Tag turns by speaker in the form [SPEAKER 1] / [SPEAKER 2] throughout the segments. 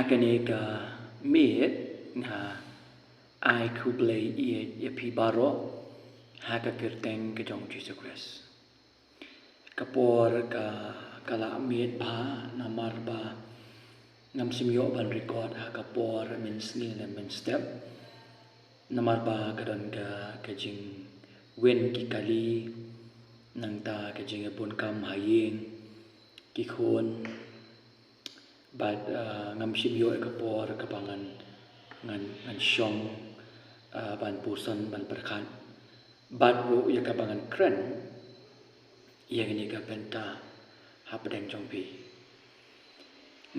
[SPEAKER 1] hakaneka met nga ai kublai ia pi baro hakakirteng ke jong Jesus Christ kapor ka kala met ba namar ba ngam simyo ban record hakapor min snil dan min step namar ba kadon ka kajing wen ki kali nang ta kajing pun kam hayeng ki khon bad ngam simyo kapor kapangan ngan syong ban pusan ban perkan bad ro ya kapangan kren yang ini ka benta hapadeng jongpi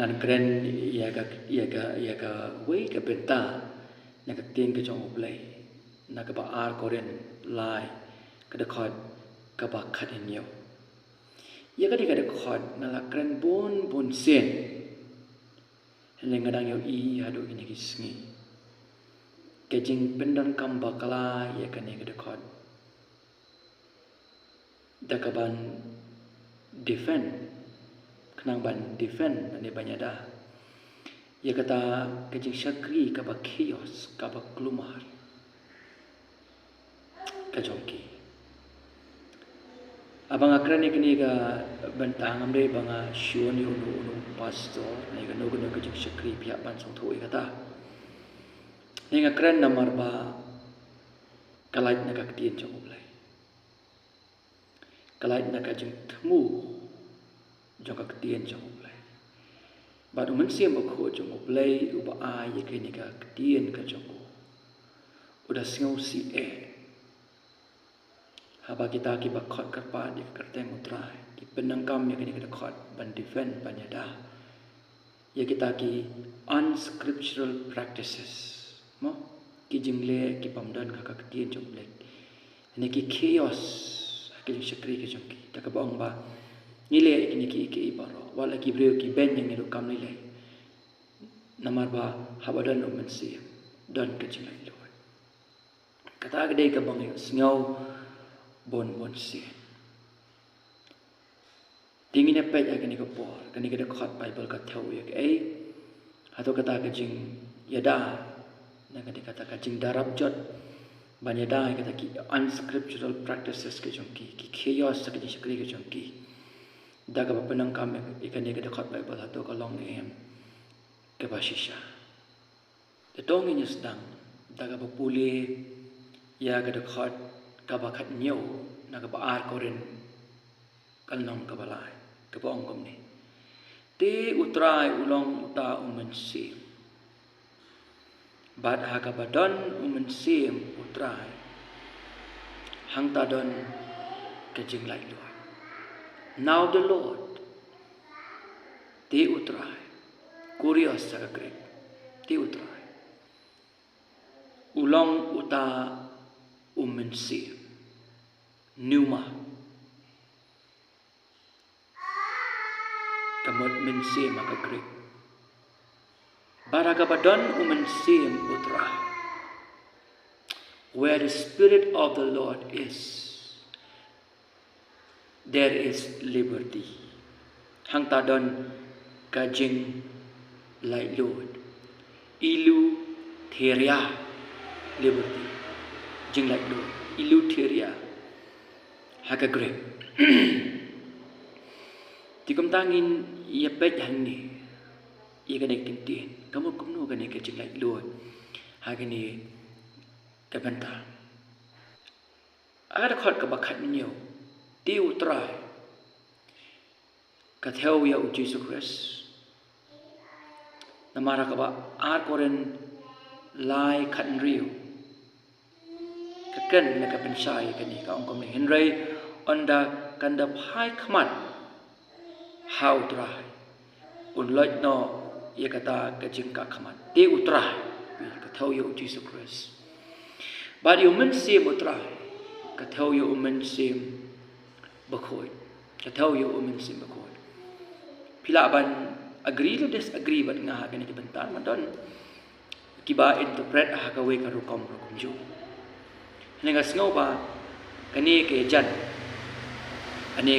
[SPEAKER 1] nan kren ya ka wei ka benta na ka tin ka jong play na ka ba ar koren lai ka da khot ka ba khat en yo ya ka di ka da khot na la kren bon sen hene ngadang yo I ado ini kisngi kejing pendang kam bakala ya ka ne ka da khot da ka ban defend kenang ban defend ane banyada ya kata kejing syakri ka ba chaos ka ba kelumar ka jongki abang akran ni ka bentang amre banga shuon ni unu pastor ni ka no kejing syakri pihak ban song thoi kata ni akran namar ba kalait na ka tien jong ulai kalait na ka jeng temu jong ka tien jong ulai ba du men siam ko jong ulai u ba ai ye ke ni ka tien ka jong udah singau si haba kita ki ba khot ka pa di ka teng utrai ki penang kam ye ke ni ka khot ban defend banyada ye kita ki unscriptural practices mo ki jingle ki pamdan ka tien jong ulai ni ki chaos ki syakri ki jong ki ta ka bang ba nile ini ki baro wala ki breu ki ben yang ni kam nile namar ba habadan umensi dan kecilai lo kata gede ka bang singau bon si tingin apa ya kini ka por kini ka khot bible ka thau ya ke atau kata ka jing yada na kata ka jing darab jot banyada kata ki unscriptural practices ke jong ki chaos sa ki syakri ke jong ki daga penang kam ikan dia dekat Bible atau kalong em ke basisha tetong ini sedang daga pule ya ke dekat kabakat nyo na ka baar koren kalong ka balai ke bong kom ni te utrai ulong uta umensi bad ha ka badon umensi utrai hang tadon ke jing lai lu. Now the Lord, te utrai, curious sa Greek, te utrai, ulong uta umensi, numa, kamot mensi maka Greek, baragabadon umensi utrai, where the Spirit of the Lord is, there is liberty. Hang tadon kajing lai Lord. Ilu theria liberty. Jing lai Lord. Ilu theria. Haka grek. Tikum tangin ia pet hani. Ia kena kintin. Kamu kumno kena kajing lai Lord. Haka ni kabanta. Ada khot kabakat niyo. Ti utrai ka theo ya u Jesus Christ namara ka ba ar koren lai khat riu ka ken na ka pensai ka ni ka ong kom ni henry onda kanda phai khmat how try un loj no ye kata ka jing ka khmat ti utrai ka theo ya u Jesus Christ ba yu men sim utrai ka theo ya u men sim bakoi ka theo yo umen sim bakoi pila ban agree to disagree bat nga ha kani bentar madon kiba interpret ha ka we ka rukom ju nenga sngo ba kani ke jan ane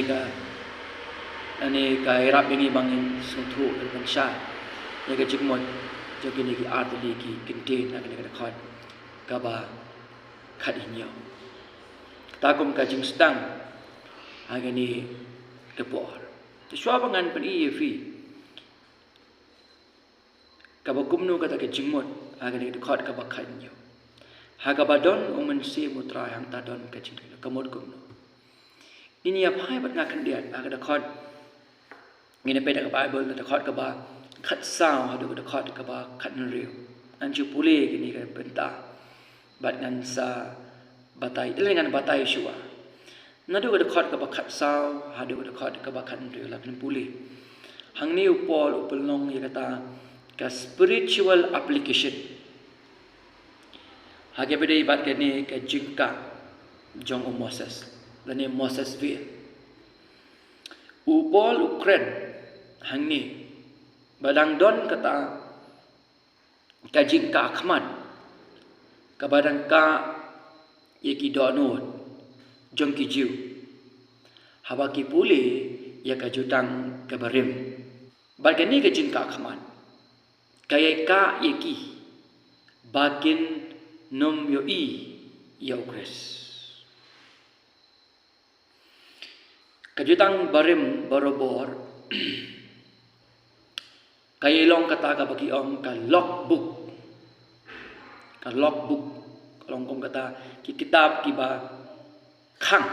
[SPEAKER 1] ka irap ini bangin suthu ban sha ya ke jingmot jogi ni ki artli ki contain na kena khot ka ba khat inyo ta kum ka jing stang agani kepor Shua pangan pen iya fi kaba kumnu kata ke jingmot agani khot kaba khat inyo Hagabadon umen si mutra yang tadon ke jingmot kamot kumnu ini apa hai bat ngakan dia agada khot ngene pe da Bible da khot kaba khat sao hadu da khot kaba khat nriu anju pule gini ka benta bat ngan sa batai dengan batai shua nadu da khot kaba khat sao hadu da khot kaba khat nriu la pen pule hangni upol upelong ya kata ka spiritual application hage bede bat kene ka jingka jong Moses lane Moses vi upol ukren hangni badang don kata kajing ka akhmat kabadang ka yeki donot jong ki jiu habaki pule ya kajutang kabarim bagani kajing ka akhmat kaya ka yeki bakin nom yo i ya ukres kajutang barim barobor Kailong kata ka bagi om ka logbook kalong kom kata ki kitab ki ba khang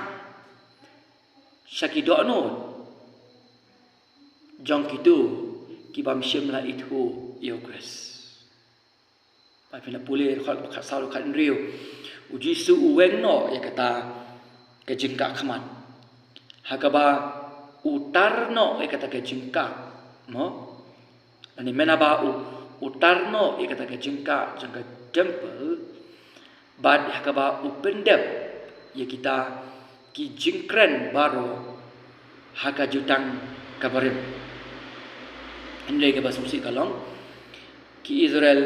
[SPEAKER 1] syaki dono jong kitu ki bam shimla itu yogres pa pina pule khol kha salu khan riu uji su uweng no ya kata ka jingka khaman hakaba utarno ya kata ka jingka mo Ani menaba utarno ikata ke jingka jangka temple bad hakaba upendep ya kita ki jingkren baro haka jutang kabarim indai ke basumsi kalong ki Israel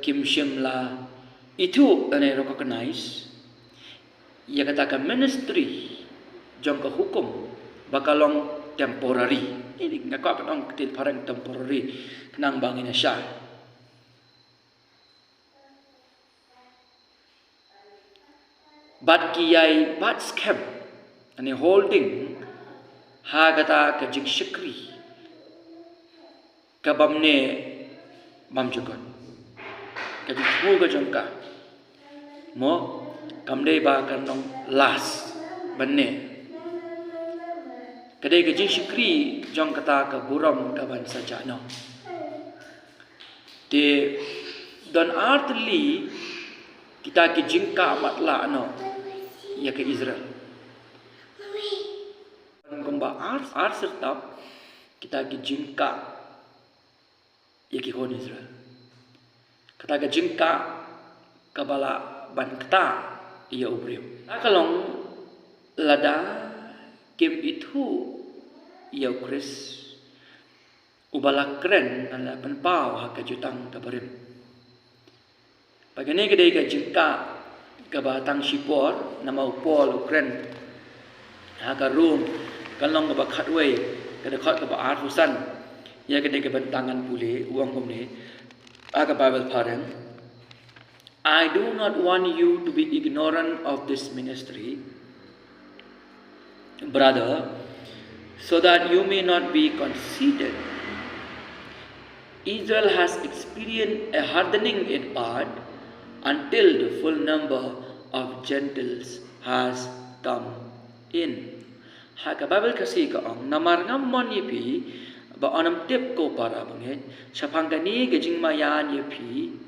[SPEAKER 1] kim shimla itu ane recognize ya kata ka ministry jangka hukum bakalong temporary ini ngaku apa dong ketil parang temporary kenang bangin Asia bat kiyai bat scam ani holding ha kata ka jing shikri ka bamne bam jugon ka jing pu ka jongka mo kamdei ba kanong las banne Kadai ke jing shikri jong kata ke buram ka ban saja no. De don artli kita ke jingka matla no ya ke Israel. Komba art serta kita ke jingka ya ke kon Israel. Kata ke jingka kabala ban kata ya ubriu. Akalong lada Kim itu ia Chris ubala keren ala penpau hak jutang kabarim. Pagani kedai ka jingka ka batang sipor nama upol keren hak room kalong ka khatway kada khat ka ba arhusan ya kedai ka bentangan pule uang komne aga Bible parang I do not want you to be ignorant of this ministry brother, so that you may not be conceited. Israel has experienced a hardening in part until the full number of Gentiles has come in. Haka Bible kasi ka ang namar ngamon yipi ba onam tip ko para bangit sapangkani gajing mayan yipi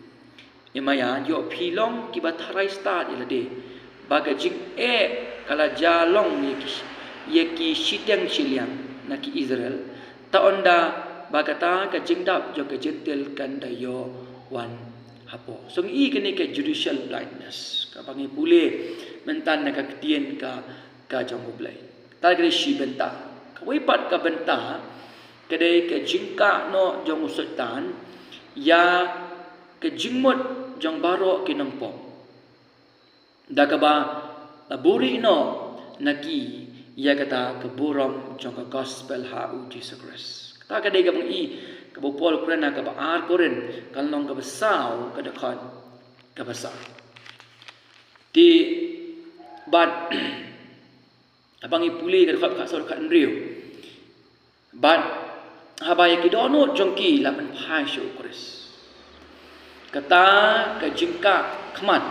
[SPEAKER 1] imayan yo pilong kiba tharai start ilade bagajing kala jalong yeki sitiang siliang naki Israel taonda bagata ka jingdap jo ka jentel kanda yo wan hapo so i kini ka judicial blindness ka bangi pule mentan na ka ketien ka jong oblai ta kri shi benta ka wipat ka benta kadai ka jingka no jong usutan ya ka jingmot jong baro kinampo dakaba laburi no naki ia kata keburam jangka gospel ha Jesus Christ. Kata kadai gamang i Pol Ukraina ka ar koren kal nong ka besau ka dekat ka besar. Di bad abang ipuli ka dekat ka so dekat Andrew. Bad habaya ki donut jongki lapan phai shu kores. Kata ka jingka khman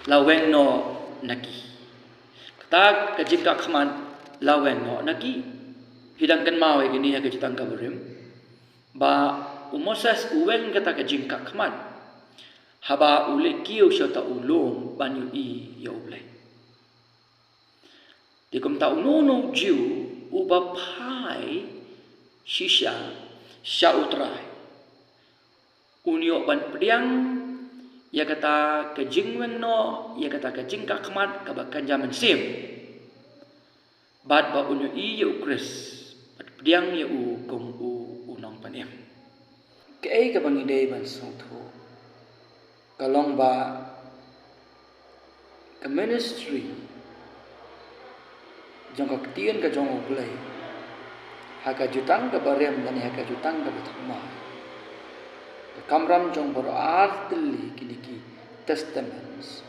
[SPEAKER 1] laweng no naki. Kata ka jingka khman laweng no naki. Hidangkan mau gini ya ka jitang ka berim. Ba umoses uweng kata ka jingka khman. Haba ule kiu syata ulung banyu i ya ule. Di kum ta unono jiu uba pai shisha sya utrai. Unyo ban pediang ya kata ke jingwen no ya kata ke jingka khmat ka bakan jaman sim. Bad ba unyo i ya ukris. Bad pediang ya u kum u unong panem. Ke ai ka bang ide ban song thu. Kalong ba ke ministry jong ka ketien ka jong ublay. Haka jutang ka barem dan haka jutang ka bathamai. Kamram jong berar teli kiniki testaments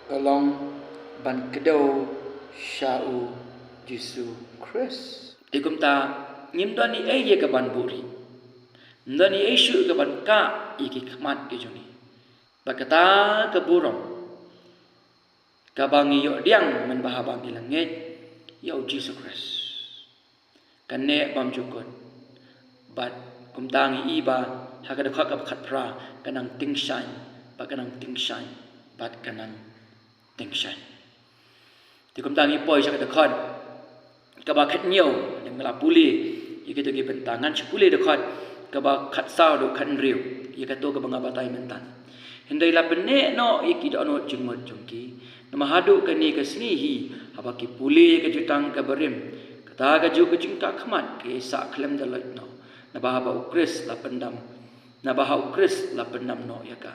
[SPEAKER 1] kalong ban kedo syau Jesu Christ. Dikum ta nyimdani ai ye ka ban buri. Ndani ai syu ka ban ka iki khmat ke joni. Bakata ka burong ka bangi yo diang men bahabang ilangit yau Jesu Christ. Kane bam jukot bat kumtangi iba haka dekha ka khat pra kanang tingsan ba kanang tingsan bat kanang tingsan ti kumtangi poi sa dekha ka ba khat nyo ning mala puli yike to gi bentangan chpuli dekha ka ba khat sao do khan riu yike to ka banga batai mentan hindai la pene no yiki do no jingmot jongki namahadu kani ka sni hi haba ki puli ka jutang ka berim kata ka ju ka jingka khmat ke sa khlem da lot no na bahaba ukris la pendam na baha ukris la pendam no ya ka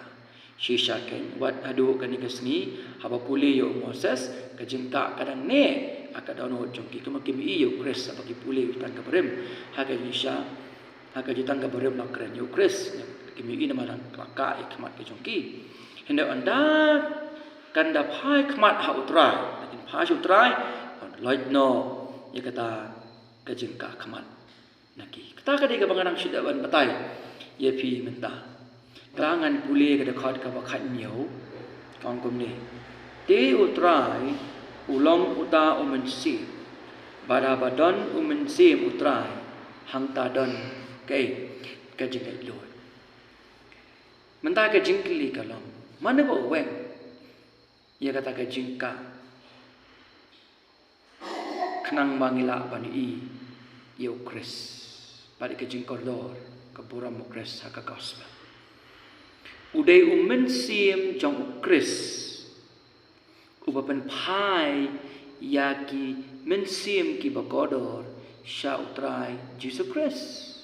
[SPEAKER 1] shisha ken wat adu kan ikasni haba puli yo Moses ka jingka kadang ne aka dono jongki kemakim i yo ukris apa ki puli tang ka berem haka shisha haka jitang ka berem na kren yo ukris kimi i nama lang ka khmat ke jongki henda anda kan da phai khmat ha utrai lakin phai utrai loit no ya kata ka jingka khmat naki kata ka de ka banganang sidaban batai ye pi menta kelangan pule ka dekat ka bakhat nyo kong kum ni te utrai ulong uta umensi bada badon umensi utrai hang ta don kai ka jingai lo menta ka jingkli kalom mana ba weng ye kata ka jingka khnang mangila bani i yo Chris pada ka jingkordor ka buram Chris haka gospel udai umensim jong Chris ubapan pai yaki mensim ki bagodor sya utrai Jesus Christ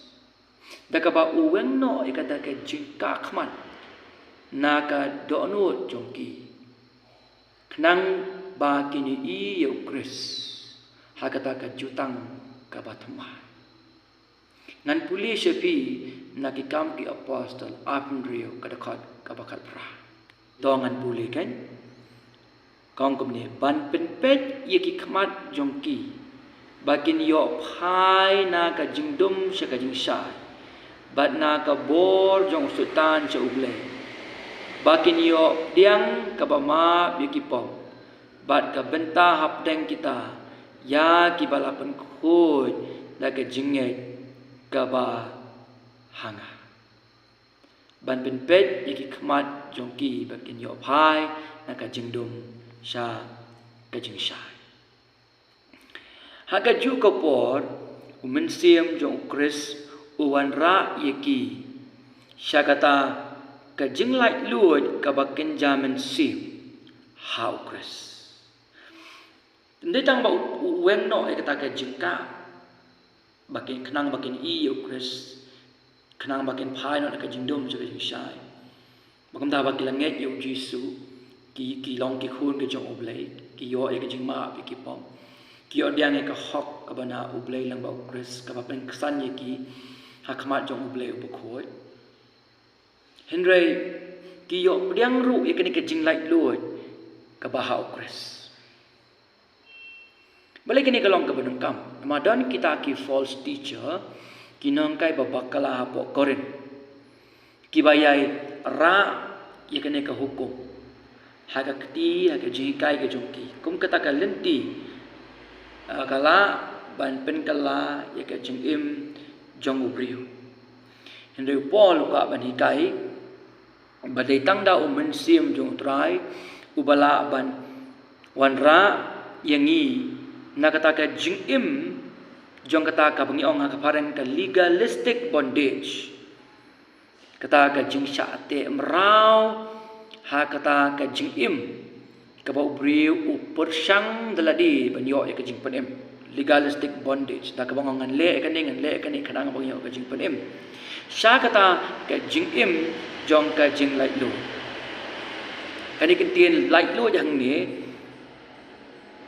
[SPEAKER 1] daka ba uweng no ikata ka jingka khmat naka donut jongki khnang ba kini i yo Chris hakata ka jutang ka bathma ngan puli sepi nakikam ki apostle apnrio kadakat kabakat pra dongan puli kan kong kumne ban penpet yeki khmat jongki bakin yo phai na ka jingdum sha ka jingsha bat na ka bor jong sultan cha uble bakin yo diang ka bama yeki pom bat ka benta hapdeng kita ya ki balapan khoi da ka jinget kaba hanga ban penpet yeki khmat jongki bakin yo phai na ka jingdum sha ka jingsha haga ju ko por umensiam jong Chris uwan ra yeki syakata ka jinglai luot ka bakin jaman sim how Chris ndetang ba uwen no e kata ka jingka bakin kenang bakin i yo Chris kenang bakin phai no ka jingdom je ka shai bakam da bakin langet yo Jesu ki long ki khun ke jong oblay ki yo e ka jingma ki pom ki yo diang e ka hok ka bana oblay lang ba Chris ka bakin ksan ye ki hakmat jong ublei ubukoi Henry kiyo diang ru ikan ke jing light load ke bahau kres balik ini kalong ke benengkam Ramadan kita ki false teacher kinong kai babakala po korin kibayai ra ikan ke hukum haga kti haga jikai ke jongki kum kata ka lenti kala ban pen kala ya ka jing im jong ubriu Henry Paul ka ban hikai badai tangda umen sim jong trai ubala ban wanra yangi na kata ka jing im jong kata ka bangi ong ka parang ka legalistic bondage kata ka jing sha ate mrau ha kata ka jing im ka ba ubriu upersang daladi banyo ka jing penem legalistic bondage da ka bangongan le ka ning le ka ni kanang banyo ka jing penem sha kata ka jing im jong ka jing lai lu kani kentien lai lu jang ni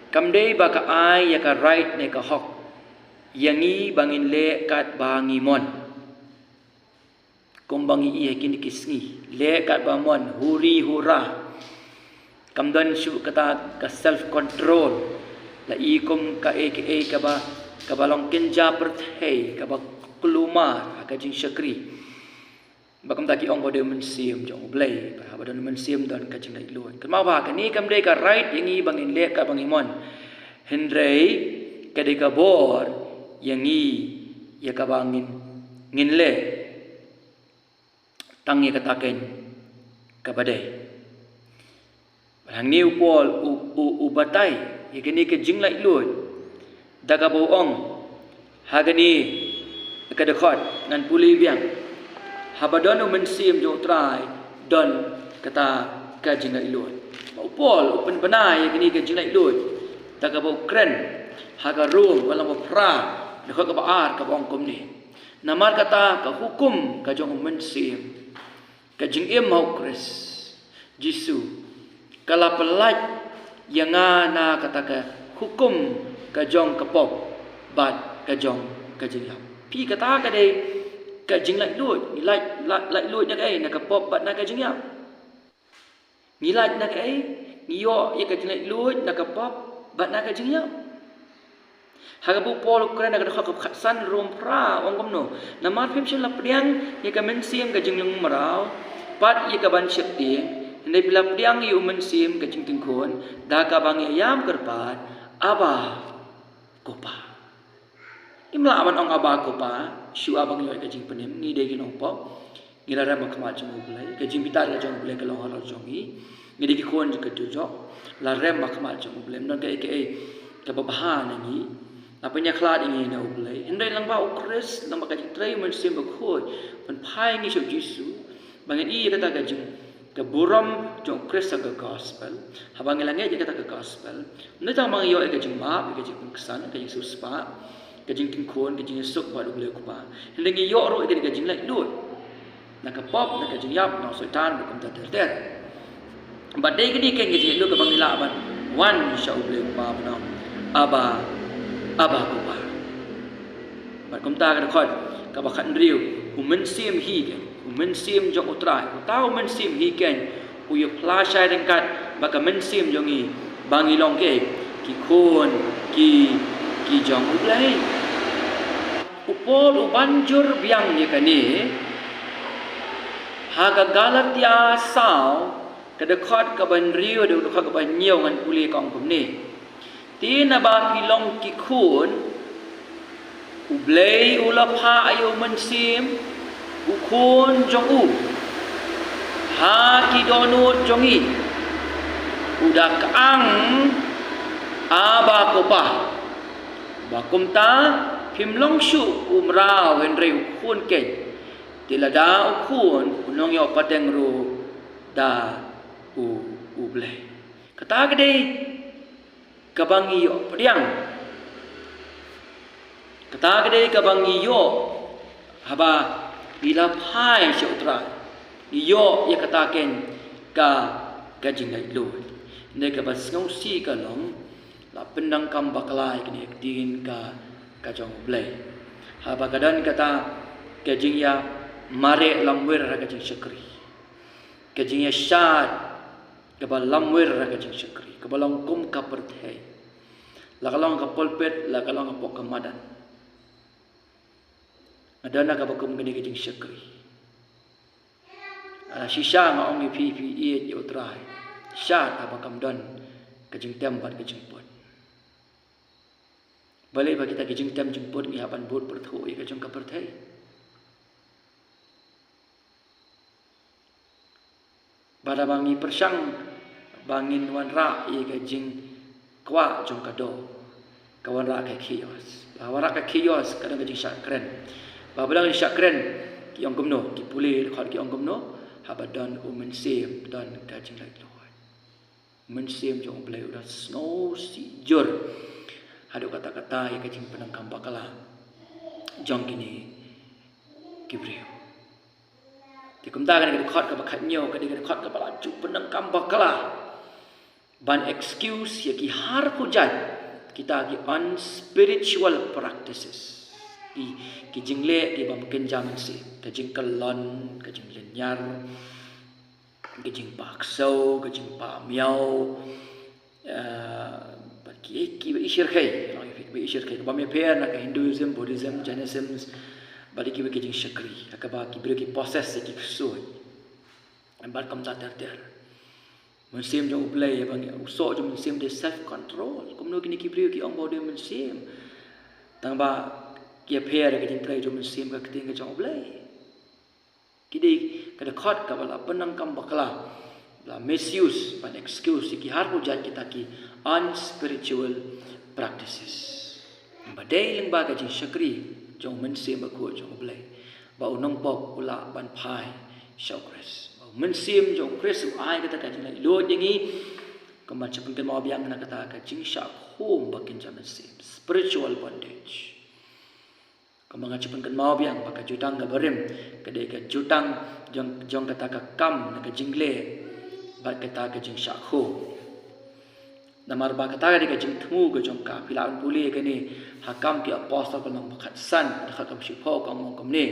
[SPEAKER 1] kamdei ba ka ai ya ka right ne ka hok yangi bangin le kat bangi mon kumbangi iya kini kisngi le kat bamon huri hura kamdan syu kata ka self control la ikum ka ka ba ka balong kinja perthei ka ba kuluma ka jing syakri bakam taki ong bode mensim jong blai ba badon mensim don ka jing lai luan kemau ba kani kamdei ka right yangi bangin le ka bangi mon hendrei ka de ka bor yangi ya ka bangin ngin le tangi kataken kabadai barang ni upol ubatai ikini ke jinglai lut daga boong hagani ka dekhot ngan puli biang habadon mensim jo trai don kata ka jinglai lut upol upen benai ikini ke jinglai lut daga bo kren haga rum walang bo pra dekhot ka baar ka boong komni namar kata ka hukum ka jong mensim kajing im mau kres jisu kala pelat yang na kata ka hukum kajong kapop bat kajong kajing yap pi kata ka dei kajing lai lut lai lut nak ai na kapop bat na kajing yap ngilat nak ai ngiyo ya kajing lai lut na kapop bat na kajing yap hagabu pol kren nak ka khatsan rom pra ong komno namat phim shin lapriang ya ka mensim kajing lung marau pat ye ka ban ship ti ndai pilap diang yu men sim ka jing ting khon da ka bang yam kerpat aba kopa imla aman ong aba kopa shu abang yo ka jing penem ni de ginong po ngira ra mak ma jong bulai ka jing bitar ka jong bulai ka long har jong i ni de khon ka jo la rem mak ma jong bulai non ka ka babahan ni apa nya khlad ini na bulai ndai lang ba ukris lang ba ka jing trai men sim ba khoi pan phai ni shu jisu bangen i kata ka jing ka buram jong Krista ka gospel habang ilange je kata ka gospel nda mang yo ka jing ma ka jing kesan ka jing suspa ka jing tingkon ka jing suk ba dule ko pa hendengi yo ro ka jing lai lut na ka pop na ka jing yap no setan bukan ter ba dei ka di ka jing lut ka bang ila ban wan sha ule pa no aba ko pa ba kum ta ka khot ka ba khan riu men sim hi ke mensim jong utrai tau mensim hiken uyu plasai dengkat baka mensim jongi bangi long ke ki khon ki jong ublai upol ubanjur biang ye kani haga galatia sao kadekot ka ban rio de ka ban nyiau ngan puli kong kum ni tina ba pilong ki khon ublai ulapha ayo mensim ukun jong u ha ki donut jongi udah kaang aba kopa bakum ta phim long shu umrao henry ukun ke tilada ukun unong yo pateng ru da u ble kata gede kabangi yo pediang kata gede kabangi yo haba bila phai shotra yo ya kataken ka jingai lu ne ka bas ngau si ka long la pendang kam baklai kini din ka jong blai ha bagadan kata kajing ya mare lamwer ra kajing syakri kajing ya syad kabal lamwer ra kajing syakri kabalong kum ka perthai lakalong ka polpet lakalong ka pokamadan adana ka bakum gani kajing syakri shisha ma ong pi e utrai syad abakam don kajing tempat kajing pot balai bagi kita kajing tem jemput ni haban bot perthu e kajing ka perthai pada bangi persang bangin wan ra e kajing kwa jong kado kawan ra ka kios bawa ra ka kios kadang kajing syak kren babelang syak kren ki ong gumno ki puli khot ki ong gumno habadan umen sem dan kajing lai loi men sem jong blai udah snow si jor ada kata-kata yang kajing penangkam bakala jong kini kibriu dikum ta kan ke khot ka bakhat nyo ka ke khot ka bala ju penangkam bakala ban excuse ya ki har pujat kita ki unspiritual practices ki jingle ki bam kenjam si kajing kalon kajing lenyar kajing pakso kajing pa miao ki ishir khai bi ishir khai ba me pher na ka Hinduism Buddhism Jainism bali ki kajing syakri akaba ki bre ki process ki ksoi ambar kam ta ter musim jong play bang uso jong musim de self control kumno kini ki bre ki ong bode musim tang ba ki pher ka jing play jong musim ka ting ka jong play kidi kada khot ka bala penangkam bakla la misuse ban excuse ki har hujat kita ki unspiritual practices badai leng ba ka jing syakri jong mensim ba ko jong blai ba unong pop ula ban phai shokres ba mensim jong kres ai kata ka jing lai lo dingi kaman chapun kan mau biang na kata ka jing syak home ba kin jaman sim spiritual bondage kamang chapun kan mau biang ba ka jutang ga barim kadai ka jutang jong kata ka kam na ka jingle ba kata ka jing syak home namar ba kata ka jing thmu ka jong ka pilaun puli ka ni hakam ki apostle ka mang bakhat san hakam shipo ka mong kam ni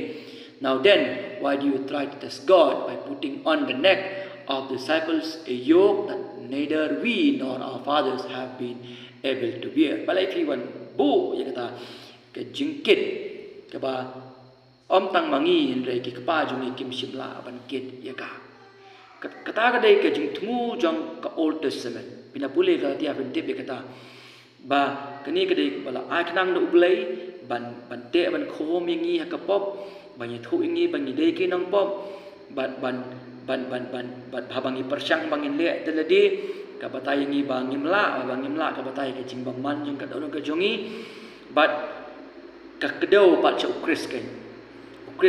[SPEAKER 1] now then why do you try to test God by putting on the neck of the disciples a yoke that neither we nor our fathers have been able to bear balai kriwan bu ya kata ka jingkit ka ba om tang mangi hindrai ki kapa jung kim shimla ban kit ya ka kata ka dai ka jing thmu jong ka Old Testament pina pule ka dia bentip kata ba kini kedai bala aknang no ublai ban te ban khom yangi hakapop ban thu yangi ban dei ki nang pop ban bhabangi persang bangin le teledi ka batai yangi bangim la ka batai ke jimbang man jeng ka dong ka jongi bat ka kedau pat cha ukris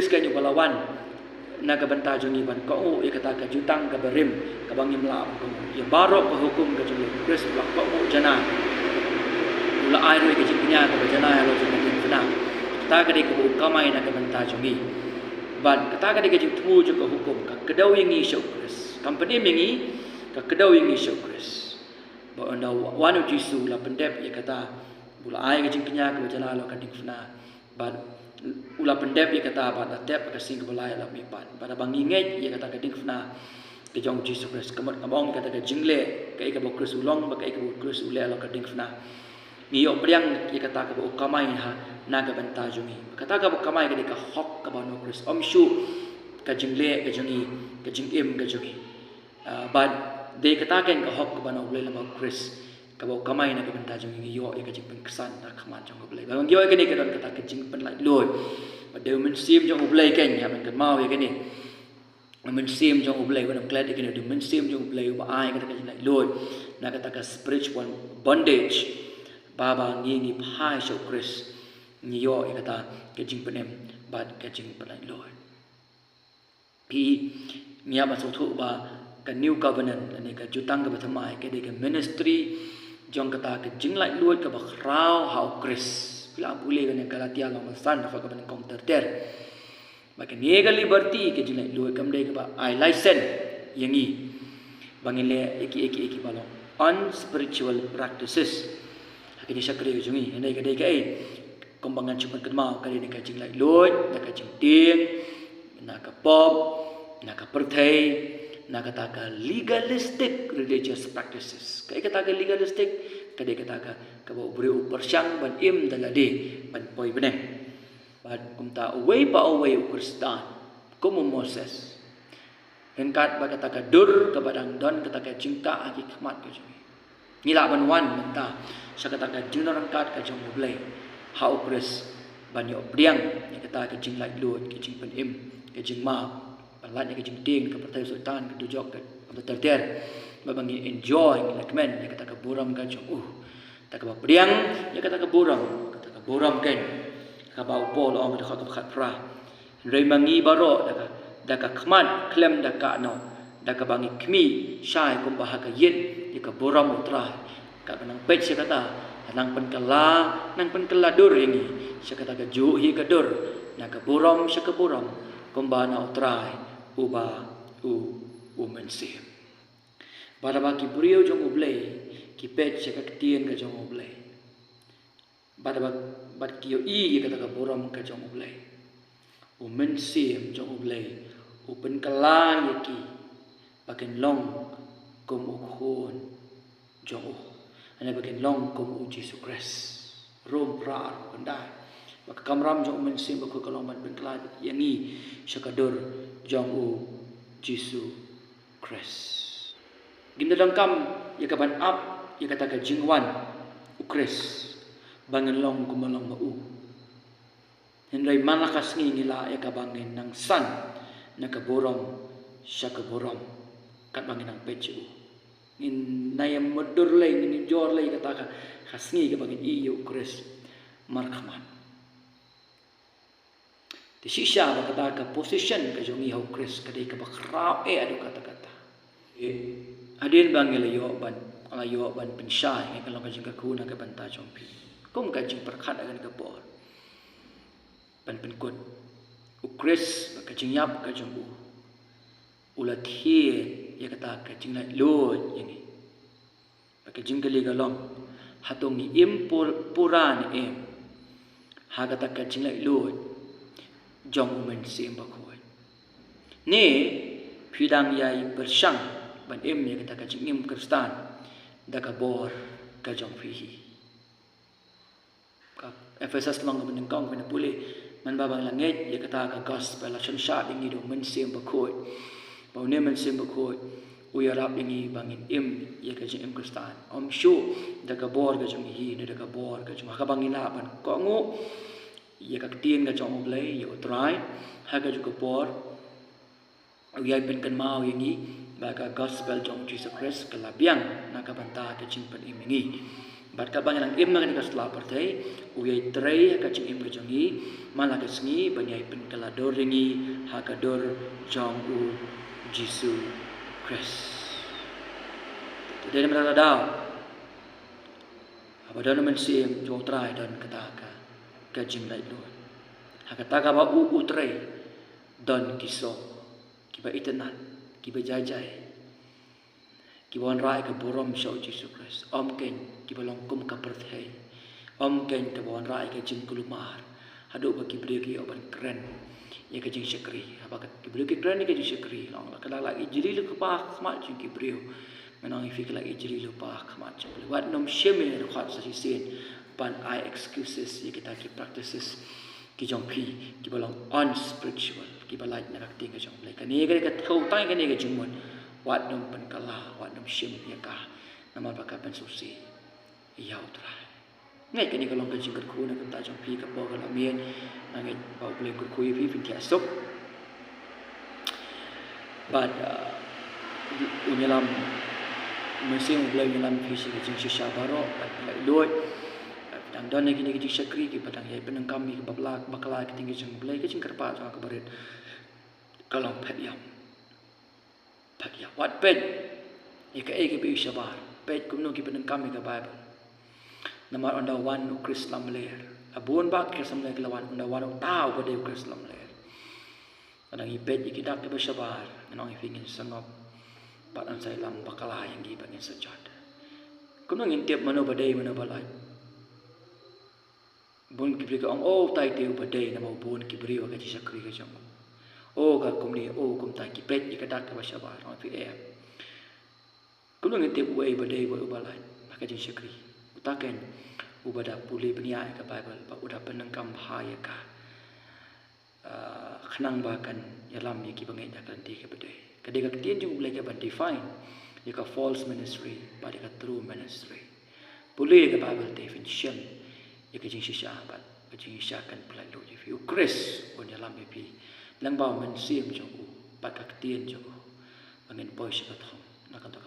[SPEAKER 1] kan yu balawan na ka banta jongi ban ko e kata ka jutang ka berim ka bangim la ko ya barok ka hukum ka jongi ukris la ko jana ula airo ke jingnya ka bajana ya lo jing kena ta ka de ko kamai na ka banta jongi ban kata ka de ke jing thu jo ka hukum ka kedau yangi syukris company mengi ka kedau yangi syukris ba anda wanu jisu la pendep ya kata ula ai ke jingnya ka bajana lo ka ding fna ban ula pendep ya kata ba da tep ka sing ka balai la mi pan pada banginget ya kata ka ding fna ke jong jisu kris kamat kabong kata ka jingle ka ka bokris ulong ba ka bokris ule lo ka ding fna niyo priang ki kata ka bo kamai ha naga banta jungi kata ka bo kamai ka hok ka bano kris om shu ka jingle ka jungi ka jingim ka jungi but de kata ken ka hok ka bano ule lama kris ka bo kamai na ka banta jungi yo ka jing pengkesan na khaman jong ule bang yo ka ni ka don kata ka jing pen lai loi but de men sim jong ule ken ya men ka mau ya ka ni men sim jong ule when I'm glad you can do men sim jong ule ba ai ka jing lai loi na kata ka spiritual bondage baba ngi phai so kris ni yo kata ke jing penem bat ke jing pelai lord pi nya ba so thu ba ka new covenant ani ka jutang ka bathamai ke de ka ministry jong kata ke jing lai lord ka ba khrau hau kris pila bule ka ne galatia lo san fa ka ban counter ter ba ke ni ga liberty ke jing lai lord kam de ka ba I license yangi bangile eki balong unspiritual practices kini syakri jungi hendai kedai kai kumbangan cuma kenal kali ni kajing lai lut, nak kajing ting, nak pop, nak perthai, nak kata legalistic religious practices. Kai kata legalistic, kadai kata kau beri upersyang ban im dalade ban poi beneng. Ban kumta away pa away Kristan, kumu Moses. Dan kat ba kata dur kabadang don kata jingka aki khmat ke jumi. Nila ban wan menta, sa kata jingnorang kat ka jong blai. Hau Kris banyo priang ni kata ke jing lai lut ke jing pen im ke jing ma balat ke jing ting ke pertai sultan ke dujok ke terter babangi enjoy ni lakmen ni kata ke buram ka jong tak ke priang ni kata ke buram kan ka bau pol ong ka khat pra rei mangi baro da ka khman klem da ka no da ka bangi khmi shai kum bah ka yin ni ka buram utra ka benang pet si kata nang penkala dur ini saya kata ju hi kadur nak keburam saya keburam kumbana utrai uba u mensim pada baki brio jong ublei ki pet saya ketien ke jong ublei pada bak kio i kata keburam ke jong ublei u mensim jong ublei u penkala yaki bakin long kum ukhun jong hanya bagian long kum Yesus Kristus rom pra kendai bak kamram jong mensim bak kaloman bengklad yangi syakadur jong Yesus Kristus gimdang kam ya kaban up ya kata ka jingwan ukris bangen long kumalong mau henrai malakas ngi ngila ya kabangin nang san na kaborom syakaborom kat bangin nang pecu in nayam modur lay in jor lay kata khasngi ke bagi iyo Kris markhaman di sisha kata ka position ka jongi ho Kris kadai ka bakrao adu kata adin bangil yo ban ala yo ban pensyai kalau ka jingka kuna ka banta jompi kum ka jing perkhat akan ka bor ban penkut Kris ka jingyap ka jombu ulat hie ya kata ka jing lai lut yani ka jing kali galong hatong ni puran ha kata ka jing lai lut jong men sim bakoi ni phidang yai bersang ban ya kata ka jing Kristan da ka bor ka jong fihi ka Efesus long ka benengkong kana puli man babang langit ya kata ka gospel la shan sha ding ni do men sim bakoi bau ne men sim bakoi uyarap ini bangin ya ka jing Kristan om shu da ka bor ka jong hi da ka bor ka jong ka bangin la ban ko ngo ya ka tien ka jong blai ya utrai ha ka ju ka bor uyai pen kan mau yangi ba ka gospel jong Jesus Christ ka labiang na ka banta ka jing pen imingi bat ka bangin ang im na ka sla partai uyai trai ka jing ka jong hi malaka sngi banyai pen kala dor ringi ha ka dor jong Jesus Christ. Dari mana dah? Apa dah nama sim jauh terai dan ketaka kajim lai luar. Hakataka ba utrai dan kisah kiba itenan kiba jajai kiba rai ke borom syau Jesus Christ. Om ken kiba longkum ka perthai. Om ken kiba rai ke jim kulumar. Hadu ba kibri ki oban keren. Ya ke jing syakri apa kibri ki keren ni ke jing syakri long kala lagi jiri lu kepak mat jing kibri menang ifik lagi jiri lu pak mat jing wat nom sheme khat sa sin pan I excuses ya kita ki practices ki jong pi ki balong unspiritual ki balai nak ting ke jong lai kan ni ke thau tai kan ni ke jing mon wat nom pan kala wat nom sheme ya ka nama baka pen susi ya utrai ngay cái này kalau kerja kerku nak kita jumpa ke bawah kalau mian, ngay bawah boleh kerku ini pun tiasuk. But unyalam mesin boleh unyalam fisik kerja sisa baru, boleh luat. Dan dan lagi kerja syakri kita padang ya penang kami ke bakal tinggi jeng boleh kerja kerpa jangan kebarit. Kalau pet wat pet, ika ke biasa bar, pet kumno kita penang kami ke Bible. Nama anda wan ukris lam ler. Abun bak krislam ler lawan anda wan tahu pada ukris lam ler. Kadang ipet ikidak ke bersabar, menang ifingin sangop. Padan saya lam bakalah yang gibangin sejad. Kau ngintip mana badai mana balai. bon kibri ka ong tai te ubadai na mau bon kibri wa ka ci sakri ka jong ka kumni kum tai ki pet ka dak ka saba no fi kulung te uai badai wa ubalai maka jing sakri utaken ubada puli benia ka bible ba udah penengkam bahaya ka khnang ba kan yalam ni ki bangai da kan ti ka badai kadega tien jung ulai ka ban define ka false ministry ba ka true ministry puli ka bible definition ka jing shisha ba jing shisha kan plan lo if you chris on yalam pi lang ba man sim jong ba ka tien jong bangen boy ka thong na kan